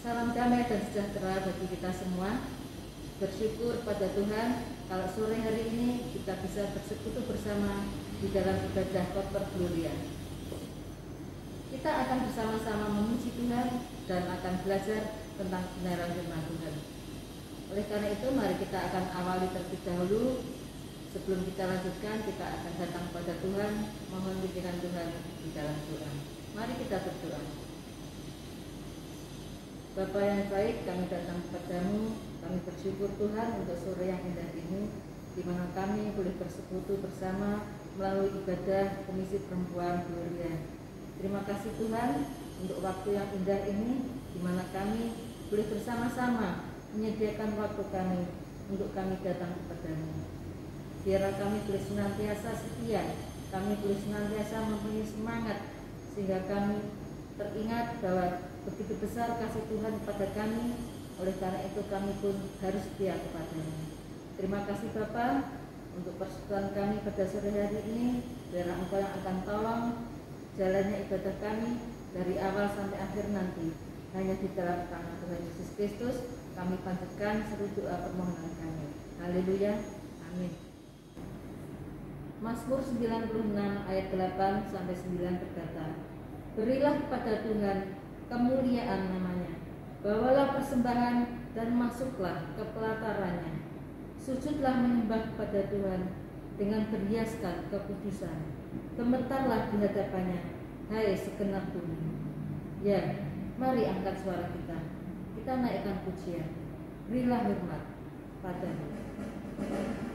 Salam damai dan sejahtera bagi kita semua. Bersyukur pada Tuhan kalau sore hari ini kita bisa bersekutu bersama di dalam ibadah Koper Gloria. Kita akan bersama-sama memuji Tuhan dan akan belajar tentang kebenaran firman Tuhan. Oleh karena itu, mari kita akan awali terlebih dahulu. Sebelum kita lanjutkan, kita akan datang kepada Tuhan, mohon pikiran Tuhan di dalam doa. Mari kita berdoa. Bapa yang baik, kami datang kepadamu. Kami bersyukur Tuhan untuk sore yang indah ini, di mana kami boleh bersekutu bersama melalui ibadah Komisi Perempuan Gloria. Terima kasih Tuhan untuk waktu yang indah ini, di mana kami boleh bersama-sama menyediakan waktu kami untuk kami datang kepadamu. Biarlah kami boleh senantiasa setia, kami boleh senantiasa mempunyai semangat, sehingga kami teringat bahwa begitu besar kasih Tuhan kepada kami. Oleh karena itu kami pun harus setia kepadanya. Terima kasih Bapa untuk persekutuan kami pada sore hari ini. Biarlah Engkau yang akan tolong jalannya ibadah kami dari awal sampai akhir nanti. Hanya di dalam tangan Tuhan Yesus Kristus kami panjatkan seluruh doa permohonan kami. Haleluya. Amin. Mazmur 96 ayat 8 sampai 9 berkata, berilah kepada Tuhan kemuliaan namanya, bawalah persembahan dan masuklah ke pelatarannya. Sujudlah menyembah kepada Tuhan dengan berhiaskan kekudusan. Gemetarlah di hadapannya, hai segenap bumi. Ya, mari angkat suara kita. Kita naikkan pujian. Berilah hormat padanya. Puji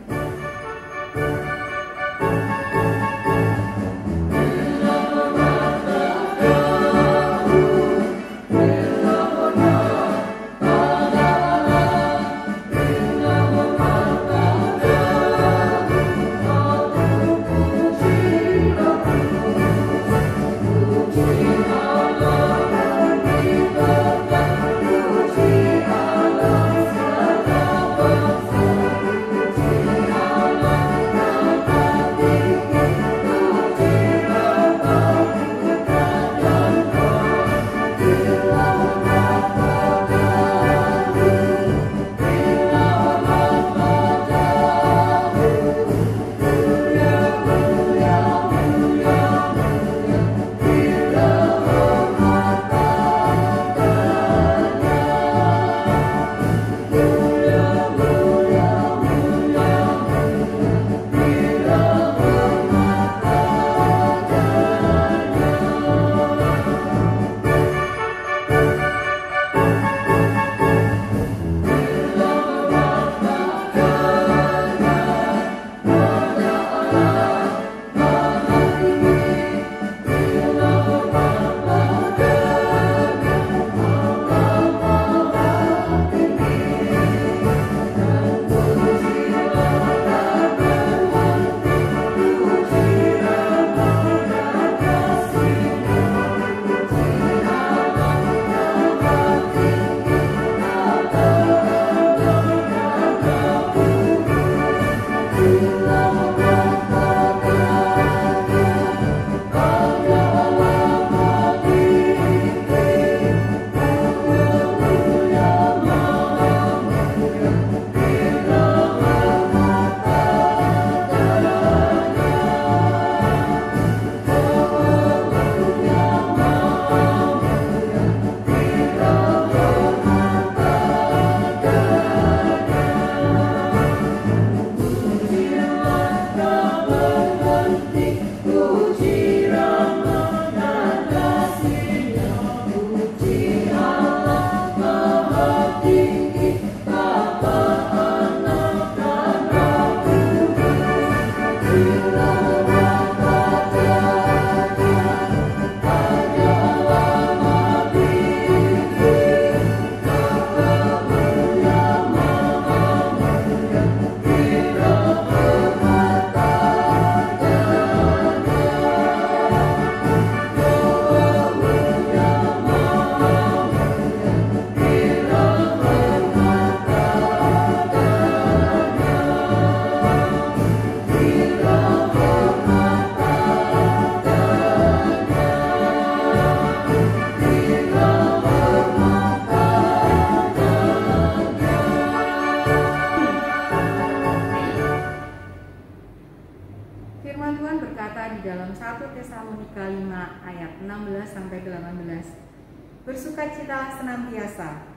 Firman Tuhan berkata di dalam 1 Tesalonika 5 ayat 16-18, bersukacitalah senantiasa,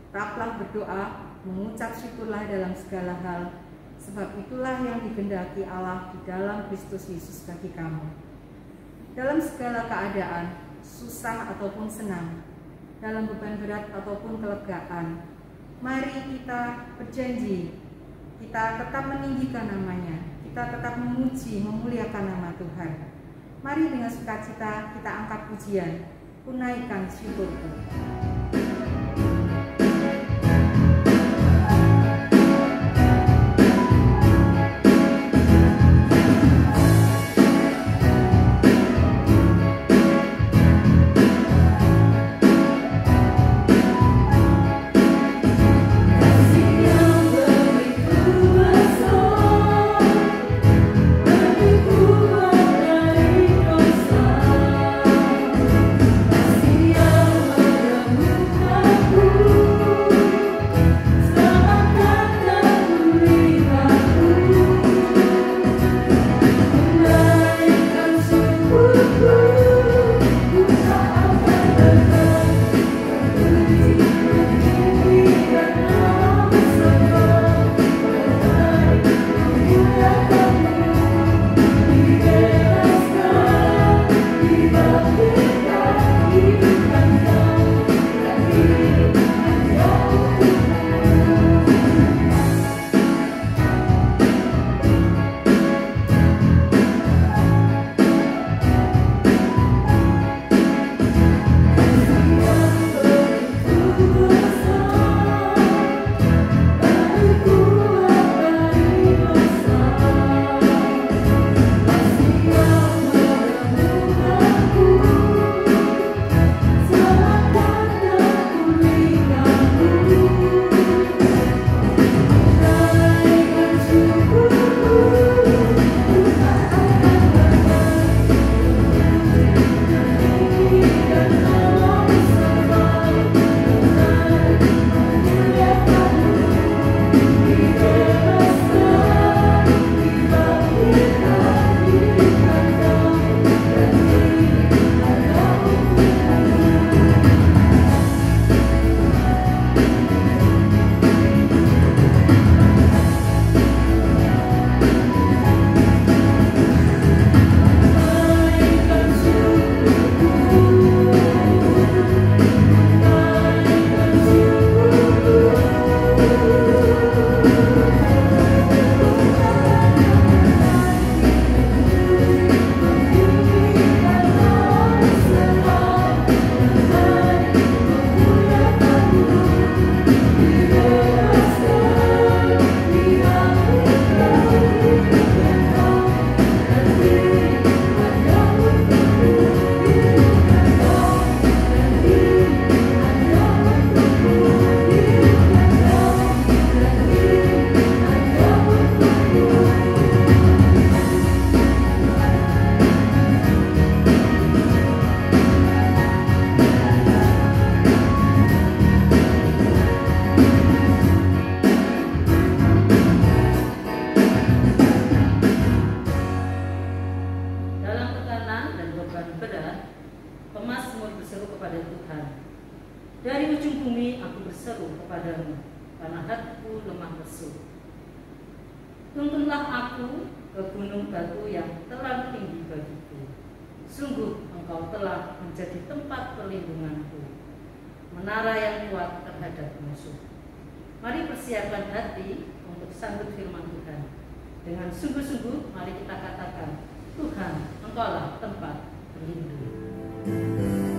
tetaplah berdoa, mengucap syukurlah dalam segala hal, sebab itulah yang dikehendaki Allah di dalam Kristus Yesus bagi kamu. Dalam segala keadaan, susah ataupun senang, dalam beban berat ataupun kelegaan, mari kita berjanji, kita tetap meninggikan namanya, kita tetap memuji, memuliakan nama Tuhan. Mari dengan sukacita kita angkat pujian, ku naikkan syukurku. Dari ujung bumi aku berseru kepadamu, karena hatiku lemah lesu. Tuntunlah aku ke gunung batu yang terlalu tinggi bagiku. Sungguh engkau telah menjadi tempat perlindunganku, menara yang kuat terhadap musuh. Mari persiapkan hati untuk sambut firman Tuhan. Dengan sungguh-sungguh mari kita katakan, Tuhan, engkaulah tempat berlindung. Oh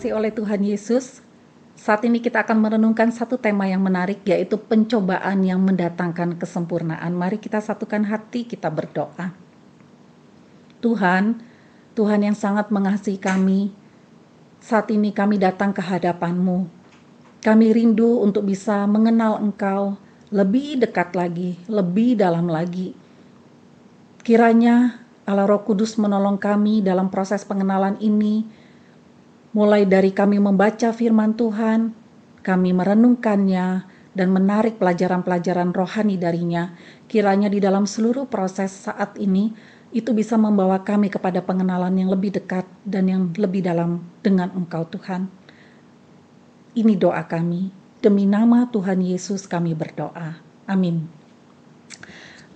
dikasihi oleh Tuhan Yesus, saat ini kita akan merenungkan satu tema yang menarik, yaitu pencobaan yang mendatangkan kesempurnaan. Mari kita satukan hati, kita berdoa. Tuhan, Tuhan yang sangat mengasihi kami, saat ini kami datang ke hadapan-Mu. Kami rindu untuk bisa mengenal Engkau lebih dekat lagi, lebih dalam lagi. Kiranya Allah Roh Kudus menolong kami dalam proses pengenalan ini, mulai dari kami membaca firman Tuhan, kami merenungkannya, dan menarik pelajaran-pelajaran rohani darinya. Kiranya di dalam seluruh proses saat ini, itu bisa membawa kami kepada pengenalan yang lebih dekat dan yang lebih dalam dengan Engkau Tuhan. Ini doa kami, demi nama Tuhan Yesus kami berdoa. Amin.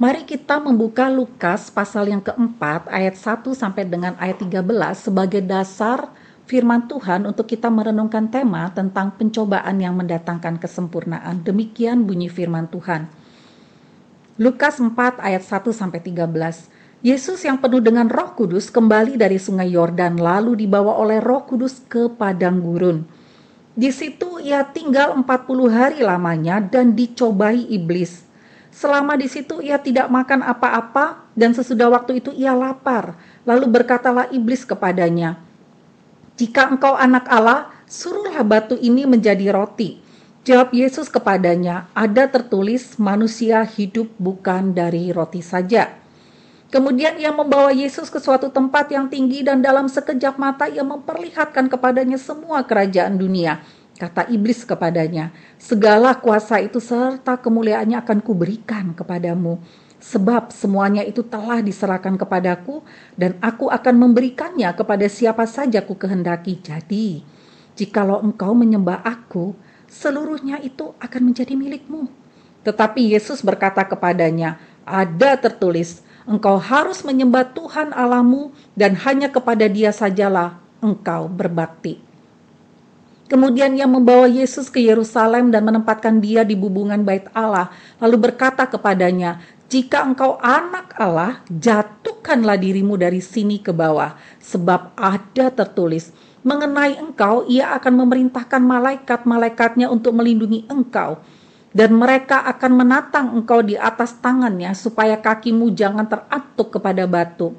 Mari kita membuka Lukas pasal yang keempat, ayat 1 sampai dengan ayat 13 sebagai dasar firman Tuhan untuk kita merenungkan tema tentang pencobaan yang mendatangkan kesempurnaan. Demikian bunyi firman Tuhan. Lukas 4 ayat 1 sampai 13. Yesus yang penuh dengan Roh Kudus kembali dari sungai Yordan lalu dibawa oleh Roh Kudus ke padang gurun. Di situ ia tinggal 40 hari lamanya dan dicobai iblis. Selama di situ ia tidak makan apa-apa dan sesudah waktu itu ia lapar. Lalu berkatalah iblis kepadanya, "Jika engkau anak Allah, suruhlah batu ini menjadi roti." Jawab Yesus kepadanya, "Ada tertulis, manusia hidup bukan dari roti saja." Kemudian ia membawa Yesus ke suatu tempat yang tinggi dan dalam sekejap mata ia memperlihatkan kepadanya semua kerajaan dunia. Kata iblis kepadanya, "Segala kuasa itu serta kemuliaannya akan kuberikan kepadamu. Sebab semuanya itu telah diserahkan kepadaku dan aku akan memberikannya kepada siapa saja ku kehendaki. Jadi, jikalau engkau menyembah aku, seluruhnya itu akan menjadi milikmu." Tetapi Yesus berkata kepadanya, "Ada tertulis, engkau harus menyembah Tuhan Allahmu dan hanya kepada Dia sajalah engkau berbakti." Kemudian ia membawa Yesus ke Yerusalem dan menempatkan dia di bubungan bait Allah, lalu berkata kepadanya, "Jika engkau anak Allah, jatuhkanlah dirimu dari sini ke bawah, sebab ada tertulis, mengenai engkau ia akan memerintahkan malaikat-malaikatnya untuk melindungi engkau, dan mereka akan menatang engkau di atas tangannya supaya kakimu jangan teratuk kepada batu."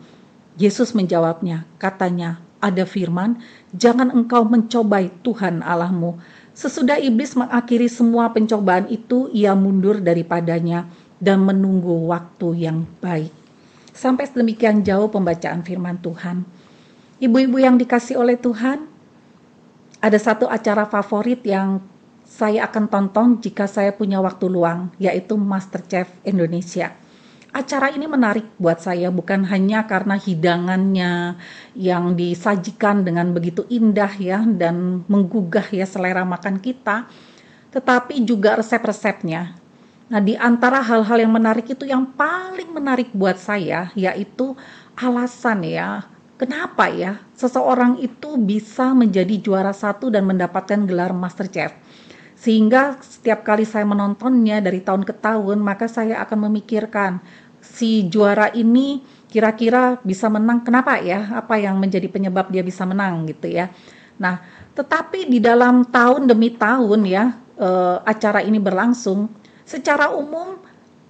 Yesus menjawabnya, katanya, "Ada firman, jangan engkau mencobai Tuhan Allahmu." Sesudah iblis mengakhiri semua pencobaan itu, ia mundur daripadanya dan menunggu waktu yang baik. Sampai sedemikian jauh pembacaan firman Tuhan. Ibu-ibu yang dikasihi oleh Tuhan, ada satu acara favorit yang saya akan tonton jika saya punya waktu luang, yaitu MasterChef Indonesia. Acara ini menarik buat saya bukan hanya karena hidangannya yang disajikan dengan begitu indah ya dan menggugah ya selera makan kita, tetapi juga resep-resepnya. Nah, di antara hal-hal yang menarik itu yang paling menarik buat saya yaitu alasan ya, kenapa ya seseorang itu bisa menjadi juara satu dan mendapatkan gelar MasterChef. Sehingga setiap kali saya menontonnya dari tahun ke tahun, maka saya akan memikirkan si juara ini kira-kira bisa menang, kenapa ya? Apa yang menjadi penyebab dia bisa menang gitu ya. Nah, tetapi di dalam tahun demi tahun ya, acara ini berlangsung, secara umum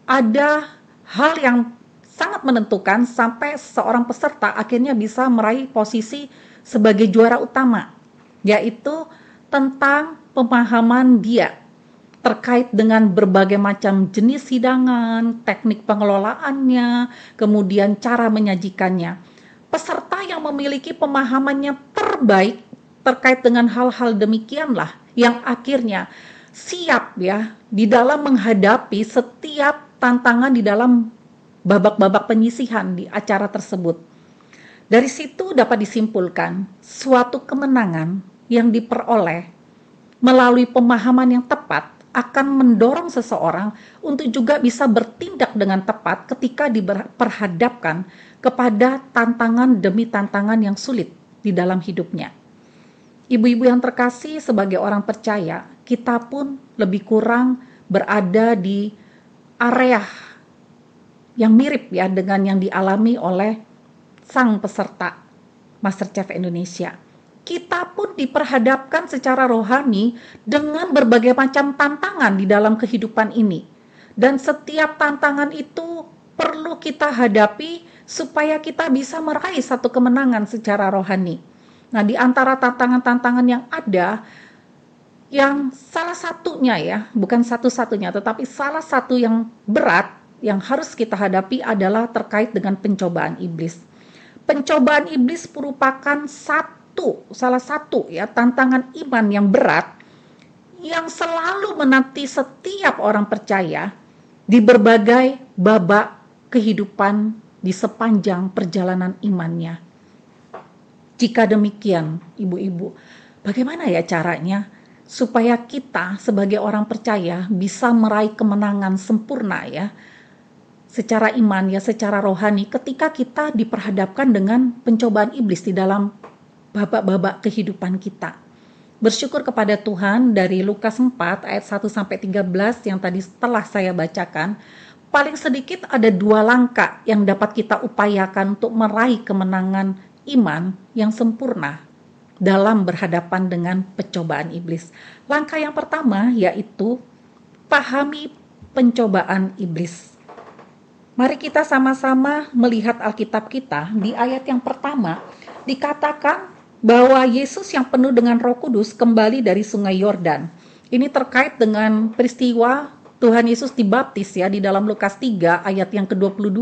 ada hal yang sangat menentukan sampai seorang peserta akhirnya bisa meraih posisi sebagai juara utama, yaitu tentang pemahaman dia terkait dengan berbagai macam jenis hidangan, teknik pengelolaannya, kemudian cara menyajikannya. Peserta yang memiliki pemahamannya terbaik terkait dengan hal-hal demikianlah yang akhirnya siap ya di dalam menghadapi setiap tantangan di dalam babak-babak penyisihan di acara tersebut. Dari situ dapat disimpulkan suatu kemenangan yang diperoleh melalui pemahaman yang tepat akan mendorong seseorang untuk juga bisa bertindak dengan tepat ketika diperhadapkan kepada tantangan demi tantangan yang sulit di dalam hidupnya. Ibu-ibu yang terkasih, sebagai orang percaya, kita pun lebih kurang berada di area yang mirip ya dengan yang dialami oleh sang peserta MasterChef Indonesia. kita pun diperhadapkan secara rohani dengan berbagai macam tantangan di dalam kehidupan ini. Dan setiap tantangan itu perlu kita hadapi supaya kita bisa meraih satu kemenangan secara rohani. Nah, di antara tantangan-tantangan yang ada, yang salah satunya ya, bukan satu-satunya, tetapi salah satu yang berat yang harus kita hadapi adalah terkait dengan pencobaan iblis. Pencobaan iblis merupakan salah satu ya tantangan iman yang berat yang selalu menanti setiap orang percaya di berbagai babak kehidupan di sepanjang perjalanan imannya. Jika demikian, ibu-ibu, bagaimana ya caranya supaya kita sebagai orang percaya bisa meraih kemenangan sempurna ya secara iman ya, secara rohani ketika kita diperhadapkan dengan pencobaan iblis di dalam babak-babak kehidupan kita. Bersyukur kepada Tuhan dari Lukas 4 ayat 1 sampai 13 yang tadi telah saya bacakan, paling sedikit ada 2 langkah yang dapat kita upayakan untuk meraih kemenangan iman yang sempurna dalam berhadapan dengan pencobaan iblis. Langkah yang pertama yaitu pahami pencobaan iblis. Mari kita sama-sama melihat Alkitab kita. Di ayat yang pertama dikatakan bahwa Yesus yang penuh dengan Roh Kudus kembali dari Sungai Yordan. Ini terkait dengan peristiwa Tuhan Yesus dibaptis ya di dalam Lukas 3 ayat yang ke-22.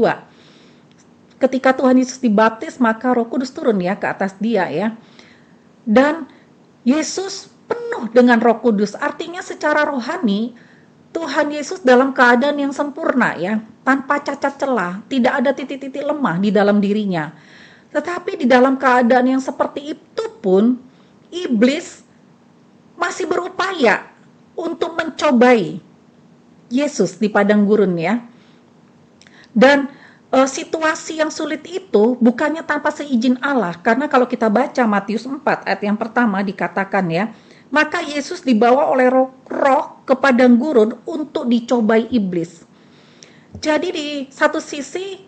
Ketika Tuhan Yesus dibaptis, maka Roh Kudus turun ya ke atas dia ya. Dan Yesus penuh dengan Roh Kudus. Artinya secara rohani Tuhan Yesus dalam keadaan yang sempurna ya, tanpa cacat celah, tidak ada titik-titik lemah di dalam dirinya. Tetapi di dalam keadaan yang seperti itu pun iblis masih berupaya untuk mencobai Yesus di padang gurun ya. Dan situasi yang sulit itu bukannya tanpa seizin Allah, karena kalau kita baca Matius 4 ayat yang pertama dikatakan ya, maka Yesus dibawa oleh roh ke padang gurun untuk dicobai iblis. Jadi di satu sisi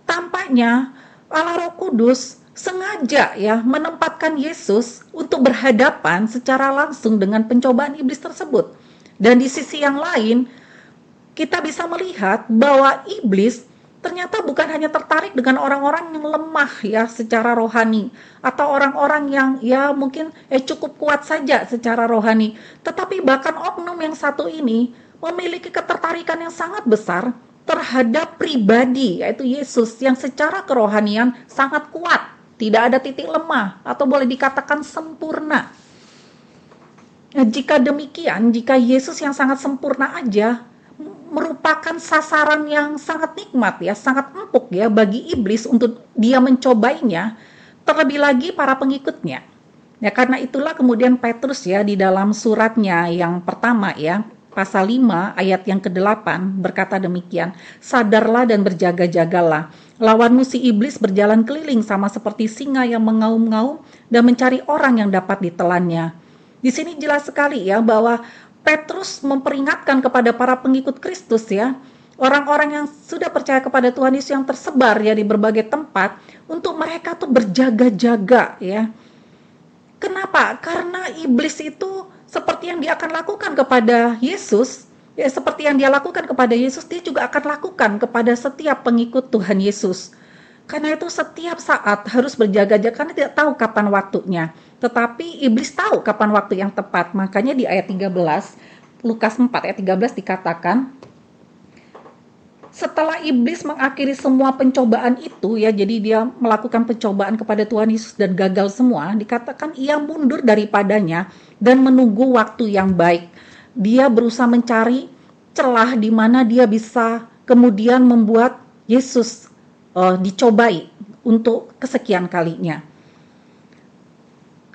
tampaknya Allah Roh Kudus sengaja ya menempatkan Yesus untuk berhadapan secara langsung dengan pencobaan iblis tersebut. Dan di sisi yang lain kita bisa melihat bahwa iblis ternyata bukan hanya tertarik dengan orang-orang yang lemah ya secara rohani, atau orang-orang yang ya mungkin cukup kuat saja secara rohani, tetapi bahkan oknum yang satu ini memiliki ketertarikan yang sangat besar terhadap pribadi, yaitu Yesus yang secara kerohanian sangat kuat, tidak ada titik lemah atau boleh dikatakan sempurna. Nah, jika demikian, jika Yesus yang sangat sempurna aja merupakan sasaran yang sangat nikmat ya, sangat empuk ya bagi iblis untuk dia mencobainya, terlebih lagi para pengikutnya. Ya, karena itulah kemudian Petrus ya di dalam suratnya yang pertama ya, pasal 5 ayat yang ke-8 berkata demikian, sadarlah dan berjaga-jagalah. Lawanmu si iblis berjalan keliling sama seperti singa yang mengaum-ngaum dan mencari orang yang dapat ditelannya. Di sini jelas sekali ya bahwa Petrus memperingatkan kepada para pengikut Kristus ya, orang-orang yang sudah percaya kepada Tuhan Yesus yang tersebar ya di berbagai tempat, untuk mereka tuh berjaga-jaga ya. Kenapa? Karena iblis itu seperti yang dia akan lakukan kepada Yesus, ya seperti yang dia lakukan kepada Yesus, dia juga akan lakukan kepada setiap pengikut Tuhan Yesus. Karena itu setiap saat harus berjaga-jaga, karena tidak tahu kapan waktunya. Tetapi iblis tahu kapan waktu yang tepat. Makanya di ayat 13, Lukas 4 ayat 13 dikatakan, setelah iblis mengakhiri semua pencobaan itu ya, jadi dia melakukan pencobaan kepada Tuhan Yesus dan gagal semua, dikatakan ia mundur daripadanya dan menunggu waktu yang baik. Dia berusaha mencari celah di mana dia bisa kemudian membuat Yesus dicobai untuk kesekian kalinya.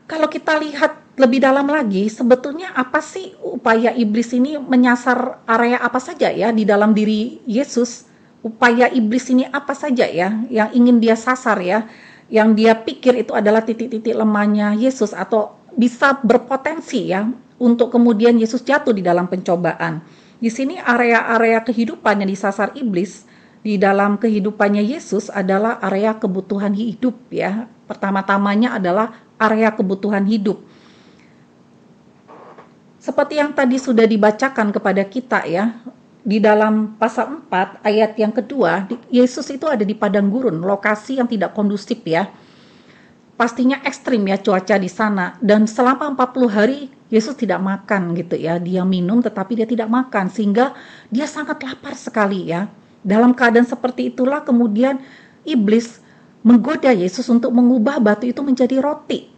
Kalau kita lihat lebih dalam lagi, sebetulnya apa sih upaya iblis ini menyasar area apa saja ya di dalam diri Yesus? Upaya iblis ini apa saja ya yang ingin dia sasar ya, yang dia pikir itu adalah titik-titik lemahnya Yesus atau bisa berpotensi ya untuk kemudian Yesus jatuh di dalam pencobaan. Di sini area-area kehidupan yang disasar iblis di dalam kehidupannya Yesus adalah area kebutuhan hidup ya. Pertama-tamanya adalah area kebutuhan hidup. Seperti yang tadi sudah dibacakan kepada kita ya, di dalam pasal 4 ayat yang kedua, Yesus itu ada di padang gurun, lokasi yang tidak kondusif ya. Pastinya ekstrim ya cuaca di sana, dan selama 40 hari Yesus tidak makan gitu ya. Dia minum tetapi dia tidak makan, sehingga dia sangat lapar sekali ya. Dalam keadaan seperti itulah kemudian iblis menggoda Yesus untuk mengubah batu itu menjadi roti.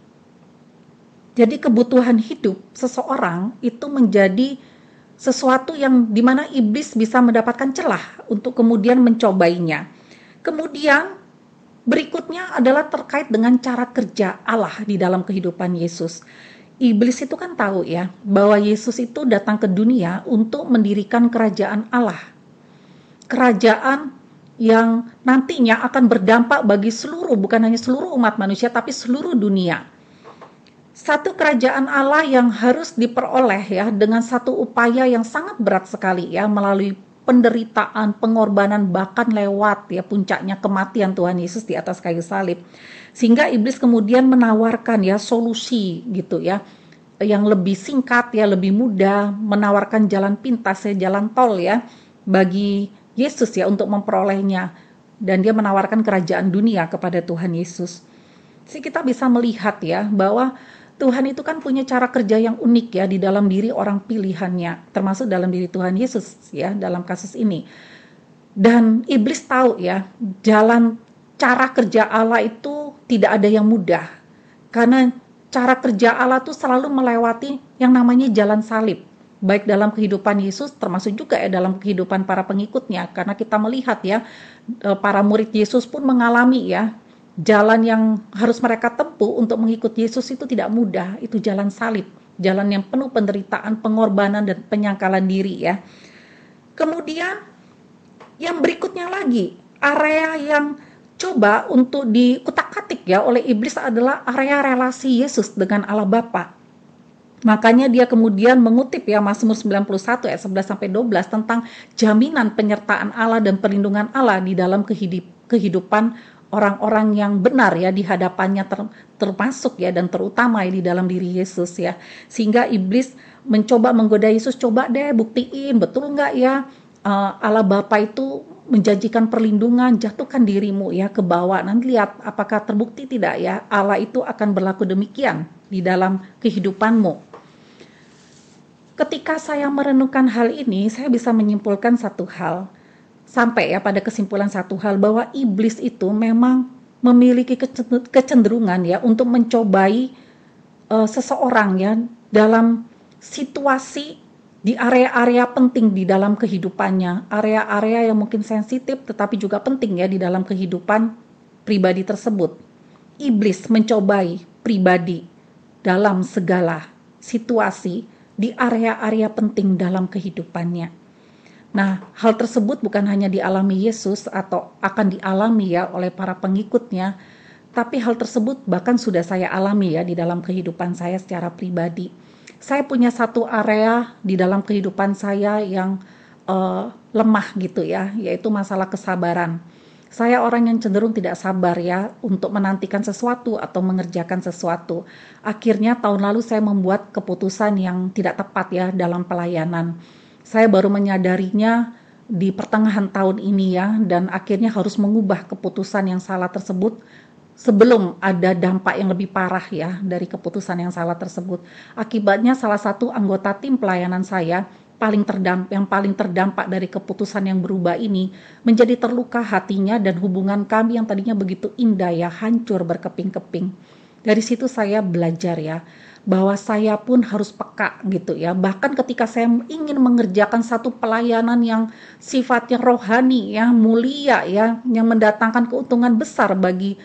Jadi kebutuhan hidup seseorang itu menjadi sesuatu yang dimana iblis bisa mendapatkan celah untuk kemudian mencobainya. Kemudian berikutnya adalah terkait dengan cara kerja Allah di dalam kehidupan Yesus. Iblis itu kan tahu ya bahwa Yesus itu datang ke dunia untuk mendirikan kerajaan Allah. Kerajaan yang nantinya akan berdampak bagi seluruh, bukan hanya seluruh umat manusia, tapi seluruh dunia. Satu kerajaan Allah yang harus diperoleh ya dengan satu upaya yang sangat berat sekali ya, melalui penderitaan, pengorbanan, bahkan lewat ya puncaknya kematian Tuhan Yesus di atas kayu salib. Sehingga iblis kemudian menawarkan ya solusi gitu ya, yang lebih singkat ya, lebih mudah, menawarkan jalan pintas ya, jalan tol ya bagi Yesus ya untuk memperolehnya. Dan dia menawarkan kerajaan dunia kepada Tuhan Yesus. Jadi kita bisa melihat ya bahwa Tuhan itu kan punya cara kerja yang unik ya di dalam diri orang pilihannya, termasuk dalam diri Tuhan Yesus ya dalam kasus ini. Dan iblis tahu ya, cara kerja Allah itu tidak ada yang mudah. Karena cara kerja Allah itu selalu melewati yang namanya jalan salib. Baik dalam kehidupan Yesus termasuk juga ya dalam kehidupan para pengikutnya. Karena kita melihat ya, para murid Yesus pun mengalami ya, jalan yang harus mereka tempuh untuk mengikuti Yesus itu tidak mudah, itu jalan salib, jalan yang penuh penderitaan, pengorbanan, dan penyangkalan diri ya. Kemudian yang berikutnya lagi, area yang coba untuk dikutak-katik ya oleh iblis adalah area relasi Yesus dengan Allah Bapa. Makanya dia kemudian mengutip ya Mazmur 91 ayat 11-12 tentang jaminan penyertaan Allah dan perlindungan Allah di dalam kehidupan orang-orang yang benar ya di hadapannya, termasuk ya dan terutama ya di dalam diri Yesus ya. Sehingga iblis mencoba menggoda Yesus, coba deh buktiin betul nggak ya Allah Bapa itu menjanjikan perlindungan, jatuhkan dirimu ya ke bawah, nanti lihat apakah terbukti tidak ya Allah itu akan berlaku demikian di dalam kehidupanmu. Ketika saya merenungkan hal ini, saya bisa menyimpulkan satu hal, sampai ya pada kesimpulan satu hal, bahwa iblis itu memang memiliki kecenderungan ya untuk mencobai seseorang ya dalam situasi di area-area penting di dalam kehidupannya, area-area yang mungkin sensitif tetapi juga penting ya di dalam kehidupan pribadi tersebut. Iblis mencobai pribadi dalam segala situasi di area-area penting dalam kehidupannya. Nah, hal tersebut bukan hanya dialami Yesus atau akan dialami ya oleh para pengikutnya, tapi hal tersebut bahkan sudah saya alami ya di dalam kehidupan saya secara pribadi. Saya punya satu area di dalam kehidupan saya yang lemah gitu ya, yaitu masalah kesabaran. Saya orang yang cenderung tidak sabar ya untuk menantikan sesuatu atau mengerjakan sesuatu. Akhirnya tahun lalu saya membuat keputusan yang tidak tepat ya dalam pelayanan. Saya baru menyadarinya di pertengahan tahun ini ya, dan akhirnya harus mengubah keputusan yang salah tersebut sebelum ada dampak yang lebih parah ya dari keputusan yang salah tersebut. Akibatnya salah satu anggota tim pelayanan saya yang paling terdampak dari keputusan yang berubah ini menjadi terluka hatinya, dan hubungan kami yang tadinya begitu indah ya hancur berkeping-keping. Dari situ saya belajar ya bahwa saya pun harus peka gitu ya. Bahkan ketika saya ingin mengerjakan satu pelayanan yang sifatnya rohani ya, mulia ya, yang mendatangkan keuntungan besar bagi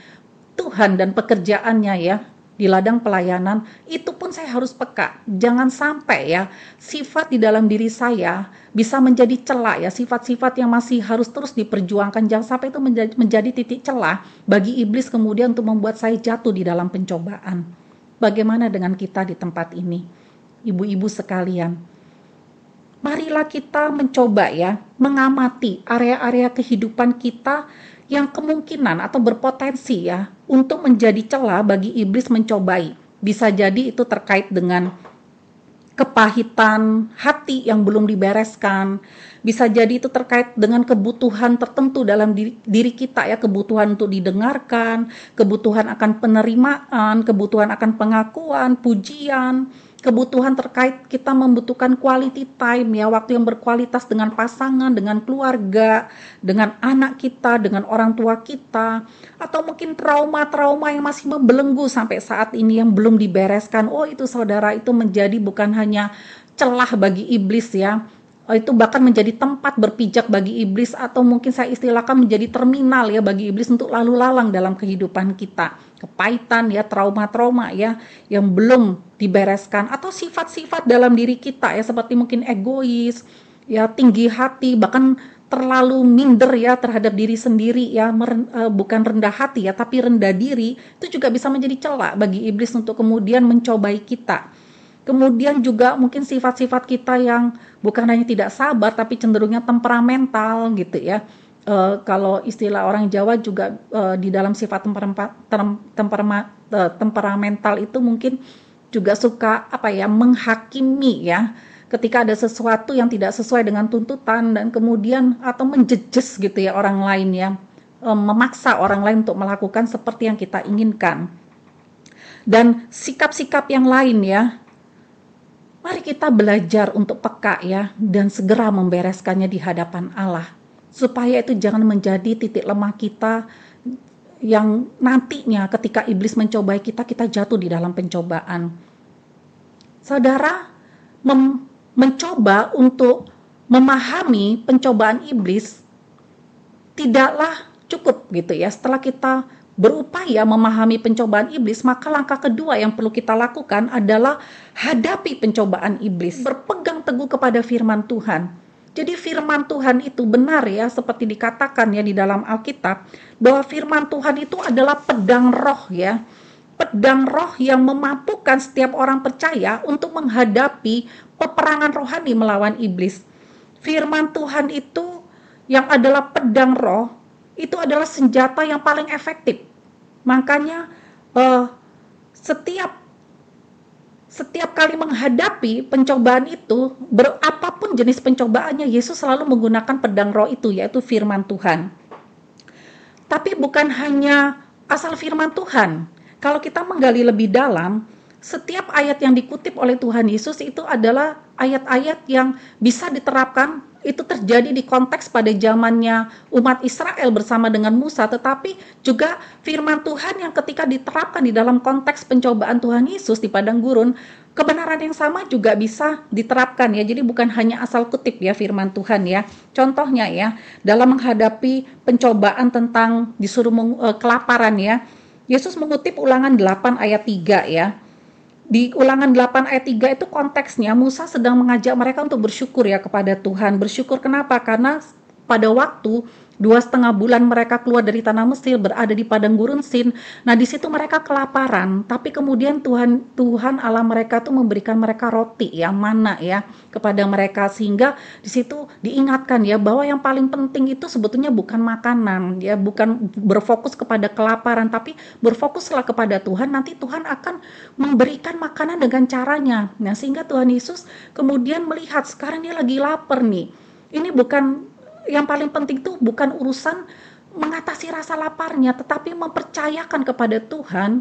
Tuhan dan pekerjaannya ya di ladang pelayanan, itu pun saya harus peka. Jangan sampai ya sifat di dalam diri saya bisa menjadi celah ya, sifat-sifat yang masih harus terus diperjuangkan, jangan sampai itu menjadi titik celah bagi iblis kemudian untuk membuat saya jatuh di dalam pencobaan. Bagaimana dengan kita di tempat ini, ibu-ibu sekalian? Marilah kita mencoba ya mengamati area-area kehidupan kita yang kemungkinan atau berpotensi ya untuk menjadi celah bagi iblis mencobai. Bisa jadi itu terkait dengan kepahitan hati yang belum dibereskan. Bisa jadi itu terkait dengan kebutuhan tertentu dalam diri kita ya, kebutuhan untuk didengarkan, kebutuhan akan penerimaan, kebutuhan akan pengakuan, pujian, kebutuhan terkait kita membutuhkan quality time ya, waktu yang berkualitas dengan pasangan, dengan keluarga, dengan anak kita, dengan orang tua kita, atau mungkin trauma-trauma yang masih membelenggu sampai saat ini yang belum dibereskan. Oh, itu saudara, itu menjadi bukan hanya celah bagi iblis ya, itu bahkan menjadi tempat berpijak bagi iblis, atau mungkin saya istilahkan menjadi terminal ya bagi iblis untuk lalu lalang dalam kehidupan kita. Kepahitan ya, trauma-trauma ya yang belum dibereskan, atau sifat-sifat dalam diri kita ya, seperti mungkin egois ya, tinggi hati, bahkan terlalu minder ya terhadap diri sendiri ya, bukan rendah hati ya, tapi rendah diri. Itu juga bisa menjadi celah bagi iblis untuk kemudian mencobai kita. Kemudian juga mungkin sifat-sifat kita yang bukan hanya tidak sabar, tapi cenderungnya temperamental gitu ya. Kalau istilah orang Jawa juga di dalam sifat temperamental itu mungkin juga suka menghakimi ya, ketika ada sesuatu yang tidak sesuai dengan tuntutan, dan kemudian atau menjejes gitu ya orang lain ya, memaksa orang lain untuk melakukan seperti yang kita inginkan. Dan sikap-sikap yang lain ya, mari kita belajar untuk peka ya, dan segera membereskannya di hadapan Allah, supaya itu jangan menjadi titik lemah kita yang nantinya ketika iblis mencobai kita, kita jatuh di dalam pencobaan. Saudara, mencoba untuk memahami pencobaan iblis tidaklah cukup gitu ya. Setelah kita berupaya memahami pencobaan iblis, maka langkah kedua yang perlu kita lakukan adalah hadapi pencobaan iblis, berpegang teguh kepada firman Tuhan. Jadi firman Tuhan itu benar ya, seperti dikatakan ya di dalam Alkitab, bahwa firman Tuhan itu adalah pedang roh ya. Pedang roh yang memampukan setiap orang percaya untuk menghadapi peperangan rohani melawan iblis. Firman Tuhan itu yang adalah pedang roh, itu adalah senjata yang paling efektif. Makanya setiap kali menghadapi pencobaan itu, berapapun jenis pencobaannya, Yesus selalu menggunakan pedang roh itu, yaitu firman Tuhan. Tapi bukan hanya asal firman Tuhan. Kalau kita menggali lebih dalam, setiap ayat yang dikutip oleh Tuhan Yesus itu adalah ayat-ayat yang bisa diterapkan. Itu terjadi di konteks pada zamannya umat Israel bersama dengan Musa, tetapi juga firman Tuhan yang ketika diterapkan di dalam konteks pencobaan Tuhan Yesus di padang gurun, kebenaran yang sama juga bisa diterapkan ya. Jadi bukan hanya asal kutip ya firman Tuhan ya. Contohnya ya, dalam menghadapi pencobaan tentang disuruh kelaparan ya, Yesus mengutip Ulangan 8 ayat 3 ya. Di Ulangan 8 ayat 3 itu konteksnya Musa sedang mengajak mereka untuk bersyukur ya kepada Tuhan. Bersyukur kenapa? Karena pada waktu 2,5 bulan mereka keluar dari tanah Mesir, berada di padang gurun Sin. Nah di situ mereka kelaparan, tapi kemudian Tuhan Allah mereka tuh memberikan mereka roti ya, mana ya kepada mereka, sehingga di situ diingatkan ya bahwa yang paling penting itu sebetulnya bukan makanan ya, bukan berfokus kepada kelaparan, tapi berfokuslah kepada Tuhan. Nanti Tuhan akan memberikan makanan dengan caranya. Nah sehingga Tuhan Yesus kemudian melihat sekarang dia lagi lapar nih. Ini bukan yang paling penting, itu bukan urusan mengatasi rasa laparnya, tetapi mempercayakan kepada Tuhan,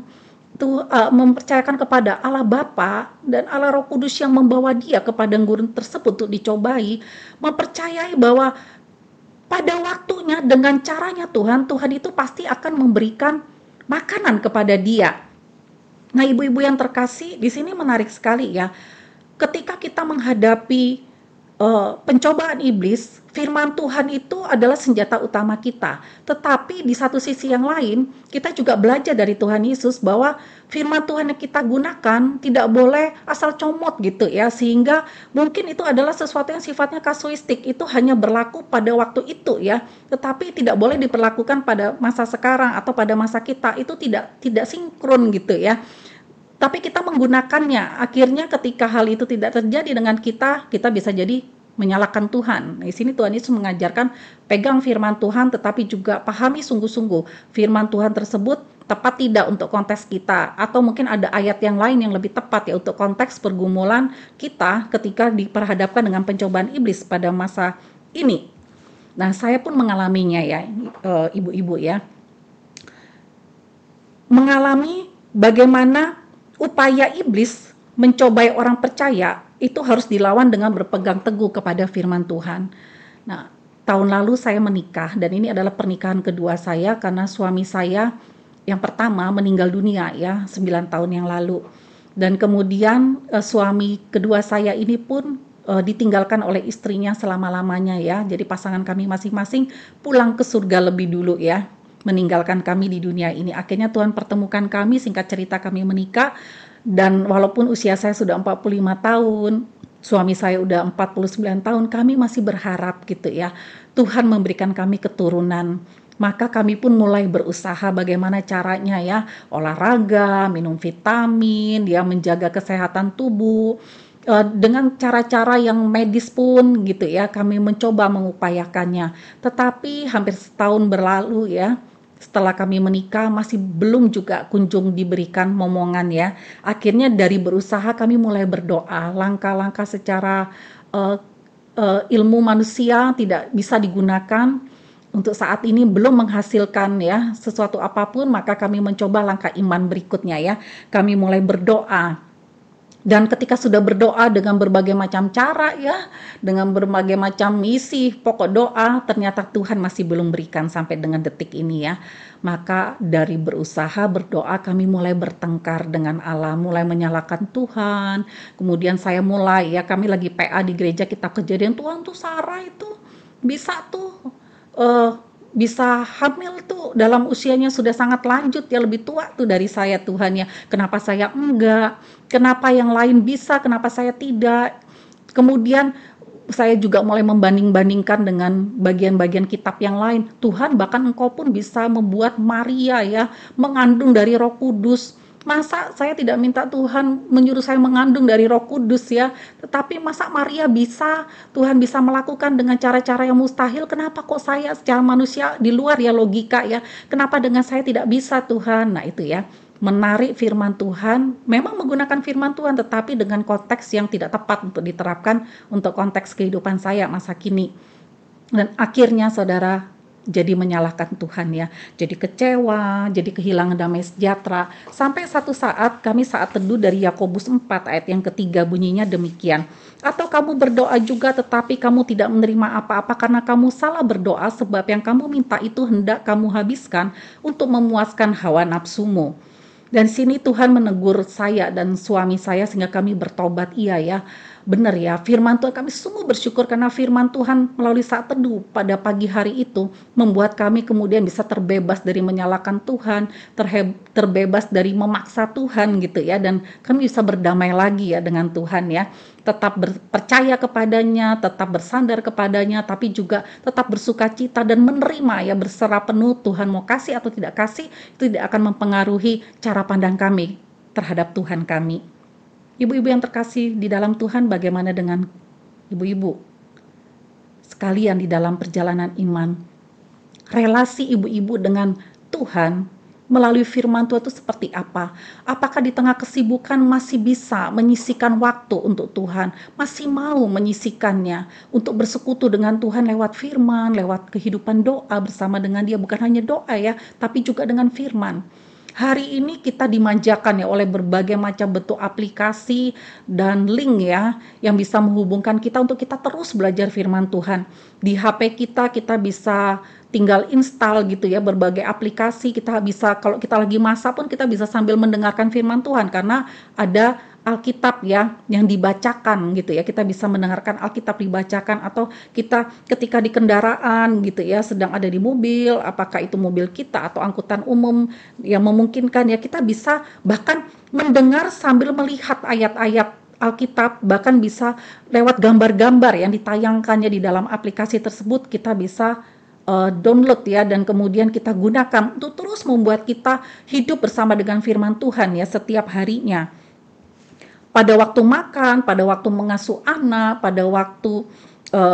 mempercayakan kepada Allah Bapa dan Allah Roh Kudus yang membawa dia ke padang gurun tersebut untuk dicobai, mempercayai bahwa pada waktunya dengan caranya Tuhan itu pasti akan memberikan makanan kepada dia. Nah, ibu-ibu yang terkasih, di sini menarik sekali ya. Ketika kita menghadapi pencobaan iblis, firman Tuhan itu adalah senjata utama kita. Tetapi di satu sisi yang lain, kita juga belajar dari Tuhan Yesus bahwa firman Tuhan yang kita gunakan tidak boleh asal comot gitu ya, sehingga mungkin itu adalah sesuatu yang sifatnya kasuistik, itu hanya berlaku pada waktu itu ya, tetapi tidak boleh diperlakukan pada masa sekarang atau pada masa kita. Itu tidak sinkron gitu ya. Tapi kita menggunakannya, akhirnya ketika hal itu tidak terjadi dengan kita bisa jadi menyalahkan Tuhan. Di sini Tuhan Yesus mengajarkan pegang firman Tuhan tetapi juga pahami sungguh-sungguh firman Tuhan tersebut tepat tidak untuk konteks kita, atau mungkin ada ayat yang lain yang lebih tepat ya untuk konteks pergumulan kita ketika diperhadapkan dengan pencobaan iblis pada masa ini. Nah, saya pun mengalaminya ya, ibu-ibu ya. Mengalami bagaimana upaya iblis mencobai orang percaya itu harus dilawan dengan berpegang teguh kepada firman Tuhan. Nah, tahun lalu saya menikah dan ini adalah pernikahan kedua saya karena suami saya yang pertama meninggal dunia ya 9 tahun yang lalu. Dan kemudian suami kedua saya ini pun ditinggalkan oleh istrinya selama-lamanya ya. Jadi pasangan kami masing-masing pulang ke surga lebih dulu ya, meninggalkan kami di dunia ini. Akhirnya Tuhan pertemukan kami, singkat cerita kami menikah. Dan walaupun usia saya sudah 45 tahun, suami saya udah 49 tahun, kami masih berharap gitu ya, Tuhan memberikan kami keturunan. Maka kami pun mulai berusaha bagaimana caranya ya, olahraga, minum vitamin, dia menjaga kesehatan tubuh. Dengan cara-cara yang medis pun gitu ya, kami mencoba mengupayakannya. Tetapi hampir setahun berlalu ya, setelah kami menikah masih belum juga kunjung diberikan momongan ya. Akhirnya dari berusaha kami mulai berdoa, langkah-langkah secara ilmu manusia tidak bisa digunakan. Untuk saat ini belum menghasilkan ya sesuatu apapun, maka kami mencoba langkah iman berikutnya ya. Kami mulai berdoa. Dan ketika sudah berdoa dengan berbagai macam cara ya, dengan berbagai macam misi, pokok doa, ternyata Tuhan masih belum berikan sampai dengan detik ini ya. Maka dari berusaha berdoa kami mulai bertengkar dengan Allah, mulai menyalahkan Tuhan. Kemudian saya mulai ya, kami lagi PA di gereja, kita kejadian Tuhan tuh Sarah itu bisa tuh bisa hamil tuh dalam usianya sudah sangat lanjut ya, lebih tua tuh dari saya Tuhan ya. Kenapa saya enggak? Kenapa yang lain bisa? Kenapa saya tidak? Kemudian saya juga mulai membanding-bandingkan dengan bagian-bagian kitab yang lain. Tuhan, bahkan Engkau pun bisa membuat Maria ya mengandung dari Roh Kudus. Masa saya tidak minta Tuhan menyuruh saya mengandung dari Roh Kudus ya, tetapi masa Maria bisa, Tuhan bisa melakukan dengan cara-cara yang mustahil, kenapa kok saya secara manusia di luar ya logika ya, kenapa dengan saya tidak bisa Tuhan? Nah itu ya, menarik firman Tuhan, memang menggunakan firman Tuhan tetapi dengan konteks yang tidak tepat untuk diterapkan untuk konteks kehidupan saya masa kini. Dan akhirnya saudara, jadi menyalahkan Tuhan ya, jadi kecewa, jadi kehilangan damai sejahtera. Sampai satu saat kami saat teduh dari Yakobus 4 ayat yang ketiga bunyinya demikian. Atau kamu berdoa juga tetapi kamu tidak menerima apa-apa karena kamu salah berdoa, sebab yang kamu minta itu hendak kamu habiskan untuk memuaskan hawa nafsumu. Dan sini Tuhan menegur saya dan suami saya sehingga kami bertobat. Iya ya, benar ya, firman Tuhan, kami sungguh bersyukur karena firman Tuhan melalui saat teduh pada pagi hari itu membuat kami kemudian bisa terbebas dari menyalahkan Tuhan, terbebas dari memaksa Tuhan gitu ya, dan kami bisa berdamai lagi ya dengan Tuhan ya, tetap percaya kepadanya, tetap bersandar kepadanya, tapi juga tetap bersuka cita dan menerima ya, berserah penuh. Tuhan mau kasih atau tidak kasih itu tidak akan mempengaruhi cara pandang kami terhadap Tuhan kami. Ibu-ibu yang terkasih di dalam Tuhan, bagaimana dengan ibu-ibu sekalian di dalam perjalanan iman? Relasi ibu-ibu dengan Tuhan melalui firman Tuhan itu seperti apa? Apakah di tengah kesibukan masih bisa menyisihkan waktu untuk Tuhan? Masih mau menyisihkannya untuk bersekutu dengan Tuhan lewat firman, lewat kehidupan doa bersama dengan Dia? Bukan hanya doa ya, tapi juga dengan firman. Hari ini kita dimanjakan ya oleh berbagai macam bentuk aplikasi dan link ya yang bisa menghubungkan kita untuk kita terus belajar firman Tuhan. Di HP kita bisa tinggal install gitu ya berbagai aplikasi, kita bisa kalau kita lagi masak pun kita bisa sambil mendengarkan firman Tuhan karena ada Alkitab ya yang dibacakan gitu ya, kita bisa mendengarkan Alkitab dibacakan, atau kita ketika di kendaraan gitu ya sedang ada di mobil, apakah itu mobil kita atau angkutan umum yang memungkinkan ya, kita bisa bahkan mendengar sambil melihat ayat-ayat Alkitab, bahkan bisa lewat gambar-gambar yang ditayangkannya di dalam aplikasi tersebut, kita bisa download ya, dan kemudian kita gunakan untuk terus membuat kita hidup bersama dengan firman Tuhan ya setiap harinya. Pada waktu makan, pada waktu mengasuh anak, pada waktu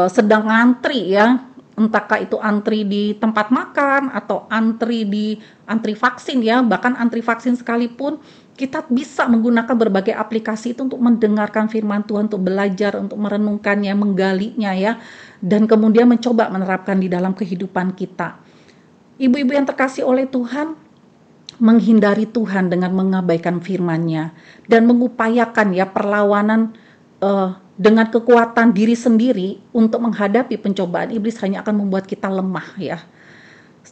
sedang ngantri ya, entahkah itu antri di tempat makan atau antri vaksin ya, bahkan antri vaksin sekalipun, kita bisa menggunakan berbagai aplikasi itu untuk mendengarkan firman Tuhan, untuk belajar, untuk merenungkannya, menggalinya ya, dan kemudian mencoba menerapkan di dalam kehidupan kita. Ibu-ibu yang terkasih oleh Tuhan, menghindari Tuhan dengan mengabaikan firman-Nya dan mengupayakan ya perlawanan dengan kekuatan diri sendiri untuk menghadapi pencobaan iblis hanya akan membuat kita lemah ya,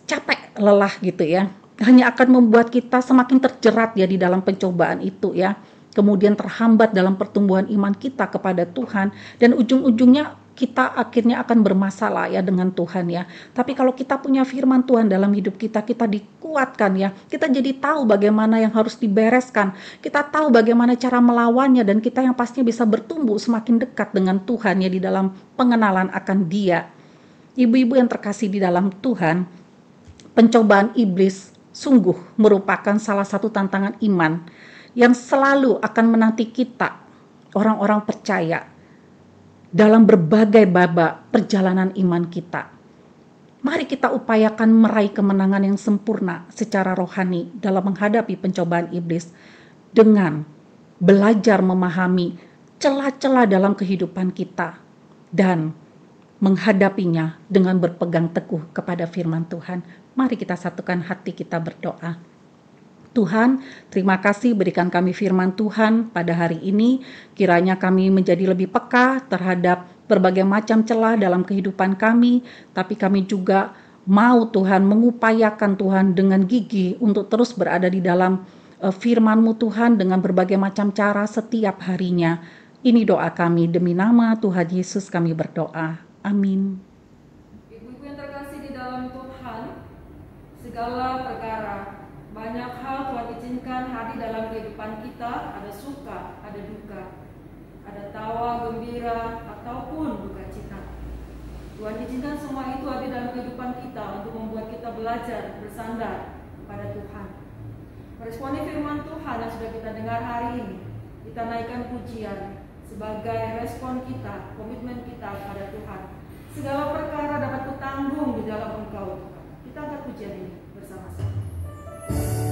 capek, lelah gitu ya, hanya akan membuat kita semakin terjerat ya di dalam pencobaan itu ya, kemudian terhambat dalam pertumbuhan iman kita kepada Tuhan, dan ujung-ujungnya kita akhirnya akan bermasalah ya dengan Tuhan ya. Tapi kalau kita punya firman Tuhan dalam hidup kita, kita dikuatkan ya, kita jadi tahu bagaimana yang harus dibereskan, kita tahu bagaimana cara melawannya, dan kita yang pastinya bisa bertumbuh semakin dekat dengan Tuhan ya di dalam pengenalan akan Dia. Ibu-ibu yang terkasih di dalam Tuhan, pencobaan iblis sungguh merupakan salah satu tantangan iman yang selalu akan menanti kita, orang-orang percaya, dalam berbagai babak perjalanan iman kita. Mari kita upayakan meraih kemenangan yang sempurna secara rohani dalam menghadapi pencobaan iblis dengan belajar memahami celah-celah dalam kehidupan kita dan menghadapinya dengan berpegang teguh kepada firman Tuhan. Mari kita satukan hati kita berdoa. Tuhan, terima kasih berikan kami firman Tuhan pada hari ini. Kiranya kami menjadi lebih peka terhadap berbagai macam celah dalam kehidupan kami, tapi kami juga mau Tuhan mengupayakan Tuhan dengan gigih untuk terus berada di dalam firman-Mu Tuhan dengan berbagai macam cara setiap harinya. Ini doa kami, demi nama Tuhan Yesus kami berdoa. Amin. Ibu-ibu yang terkasih di dalam Tuhan, segala perkara, banyak hal Tuhan izinkan hadir dalam kehidupan kita, ada suka, ada duka, ada tawa, gembira, ataupun duka cita. Tuhan izinkan semua itu hadir dalam kehidupan kita untuk membuat kita belajar bersandar pada Tuhan. Meresponi firman Tuhan yang sudah kita dengar hari ini, kita naikkan pujian sebagai respon kita, komitmen kita pada Tuhan. Segala perkara dapat kutanggung di dalam Engkau, Tuhan. Kita angkat pujian ini bersama-sama. Yes,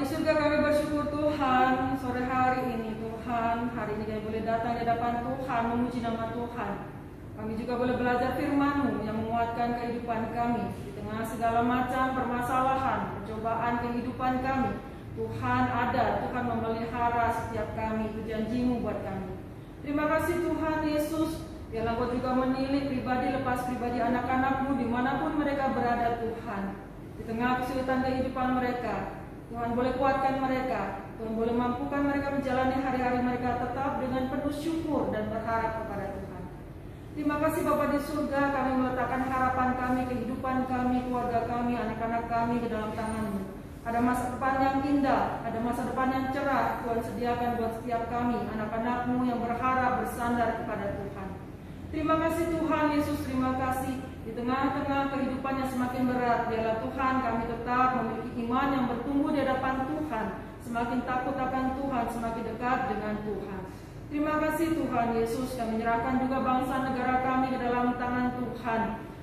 di surga, kami bersyukur Tuhan sore hari ini. Tuhan, hari ini kami boleh datang di hadapan Tuhan, memuji nama Tuhan. Kami juga boleh belajar firman-Mu yang menguatkan kehidupan kami di tengah segala macam permasalahan, percobaan kehidupan kami. Tuhan ada, Tuhan memelihara setiap kami, itu janji-Mu buat kami. Terima kasih Tuhan Yesus, biarlah Engkau juga menilik pribadi lepas pribadi anak-anak-Mu dimanapun mereka berada Tuhan. Di tengah kesulitan kehidupan mereka, Tuhan boleh kuatkan mereka, Tuhan boleh mampukan mereka menjalani hari-hari mereka tetap dengan penuh syukur dan berharap kepada Tuhan. Terima kasih Bapa di surga, kami meletakkan harapan kami, kehidupan kami, keluarga kami, anak-anak kami ke dalam tangan-Mu. Ada masa depan yang indah, ada masa depan yang cerah, Tuhan sediakan buat setiap kami, anak-anak-Mu yang berharap bersandar kepada Tuhan. Terima kasih Tuhan Yesus, terima kasih. Di tengah-tengah kehidupan yang semakin berat, biarlah Tuhan kami tetap memiliki iman yang bertumbuh di hadapan Tuhan, semakin takut akan Tuhan, semakin dekat dengan Tuhan. Terima kasih Tuhan Yesus, kami menyerahkan juga bangsa negara kami ke dalam tangan Tuhan.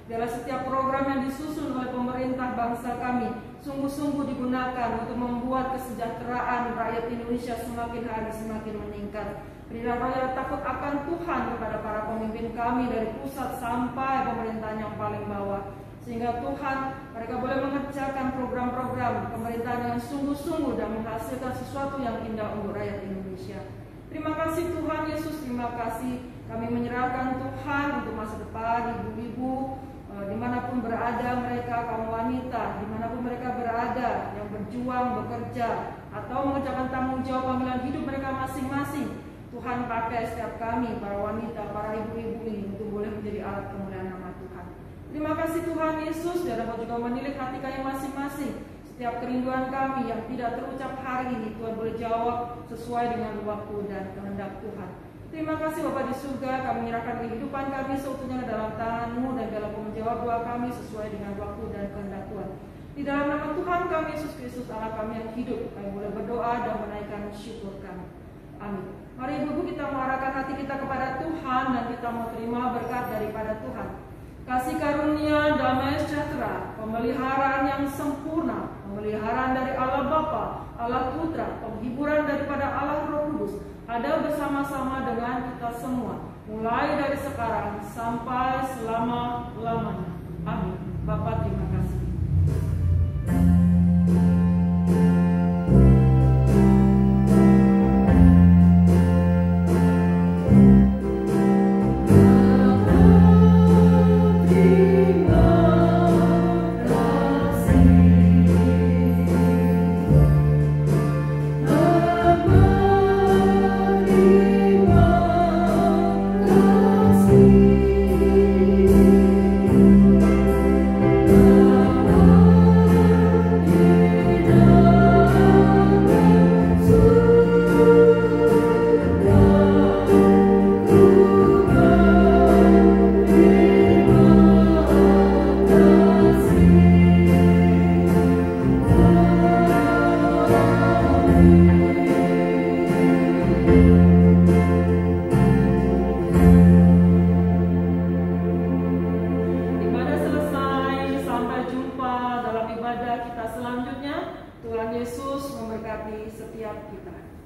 Biarlah setiap program yang disusun oleh pemerintah bangsa kami sungguh-sungguh digunakan untuk membuat kesejahteraan rakyat Indonesia semakin hari semakin meningkat. Berilah roh yang takut akan Tuhan kepada para pemimpin kami dari pusat sampai pemerintahan yang paling bawah. Sehingga Tuhan, mereka boleh mengerjakan program-program pemerintahan yang sungguh-sungguh dan menghasilkan sesuatu yang indah untuk rakyat Indonesia. Terima kasih Tuhan Yesus, terima kasih. Kami menyerahkan Tuhan untuk masa depan ibu-ibu, dimanapun berada mereka, kaum wanita, dimanapun mereka berada, yang berjuang, bekerja, atau mengerjakan tanggung jawab panggilan hidup mereka masing-masing. Tuhan pakai setiap kami, para wanita, para ibu-ibu ini untuk boleh menjadi alat kemuliaan nama Tuhan. Terima kasih Tuhan Yesus, dan Engkau juga menilik hati kami masing-masing. Setiap kerinduan kami yang tidak terucap hari ini, Tuhan boleh jawab sesuai dengan waktu dan kehendak Tuhan. Terima kasih Bapa di surga, kami menyerahkan kehidupan kami seutuhnya ke dalam tangan-Mu dan dalam menjawab doa kami sesuai dengan waktu dan kehendak Tuhan. Di dalam nama Tuhan kami Yesus Kristus Allah kami yang hidup, kami boleh berdoa dan menaikkan syukur kami. Amin. Mari ibu-ibu kita mengarahkan hati kita kepada Tuhan dan kita mau terima berkat daripada Tuhan. Kasih karunia, damai sejahtera, pemeliharaan yang sempurna, pemeliharaan dari Allah Bapa, Allah Putra, penghiburan daripada Allah Roh Kudus ada bersama-sama dengan kita semua, mulai dari sekarang sampai selama-lamanya. Amin. Bapa terima kasih. Tuhan Yesus memberkati setiap kita.